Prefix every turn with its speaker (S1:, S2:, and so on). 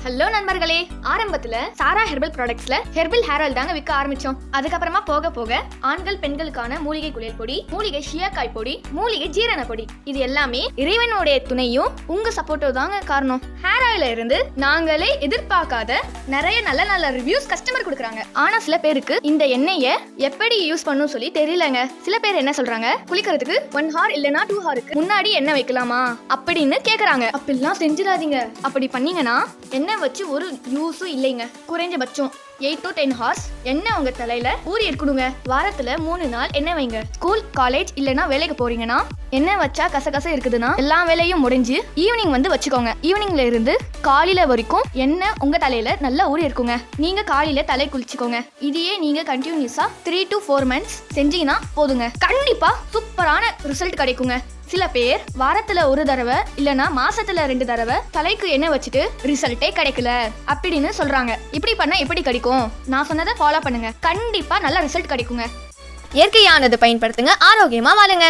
S1: Hello நண்பர்களே, ஆரம்பத்துல சாரா herbal ப்ராடக்ட்ஸ்ல herbal hair oil தாங்க விற்க ஆரம்பிச்சோம். அதுக்கப்புறமா போக போக ஆண்கள் பெண்களுக்கான மூலிகை குளியல் பொடி, மூலிகை ஷியாக்காய் பொடி, மூலிகை ஜீரண பொடி, இது எல்லாமே இறைவனுடைய துணையும் உங்க சப்போர்ட்டும் தாங்க காரணம். ஹேர் ஆயில இருந்து நாங்களே எதிர்பார்க்காத நிறைய நல்ல நல்ல ரிவ்யூஸ் கஸ்டமர் கொடுக்குறாங்க. ஆனா சில பேருக்கு இந்த எண்ணெயை எப்படி யூஸ் பண்ணணும் சொல்லி தெரியலங்க. சில பேர் என்ன சொல்றாங்க, குளிக்கிறதுக்கு 1 hour இல்லனா 2 hourக்கு முன்னாடி எண்ணெய் வைக்கலாமா அப்படின்னு கேக்குறாங்க. அப்படிலாம் செஞ்சிடாதீங்க. அப்படி பண்ணீங்கன்னா எண்ணெய் வச்சு ஒரு யூஸும் இல்லைங்க. குறைஞ்சபட்சம் 8 to 10 hours எண்ணெய் உங்க தலையில ஊறி இருக்கணுங்க. வாரத்துல 3 நாள் எண்ணெய் வைங்க. ஸ்கூல், காலேஜ் இல்லனா வேலைக்கு போறீங்கன்னா எண்ணெய் வச்சா கசகச இருக்குதுன்னா எல்லா வேலையும் முடிஞ்சு ஈவினிங் வந்து வச்சுக்கோங்க. ஈவினிங்ல இருந்து காலையில வரைக்கும் எண்ணெய் உங்க தலையில நல்லா ஊறி இருக்குங்க. நீங்க காலையில தலை குளிச்சுக்கோங்க. இதையே நீங்க கண்டினியூஸா 3 to 4 months செஞ்சீங்கன்னா போதுங்க. கண்டிப்பா சூப்பரான ரிசல்ட் கிடைக்குங்க. சில பேர் வாரத்துல 1 தடவை இல்லனா மாசத்துல 2 தடவை தலைக்கு எண்ணெய் வச்சுட்டு ரிசல்ட்டே கிடைக்கல அப்படின்னு சொல்றாங்க. இப்படி பண்ணா எப்படி கிடைக்கும்? நான் சொன்னதை ஃபாலோ பண்ணுங்க, கண்டிப்பா நல்ல ரிசல்ட் கிடைக்குங்க.
S2: இயற்கையானது பயன்படுத்துங்க, ஆரோக்கியமா வாழுங்க.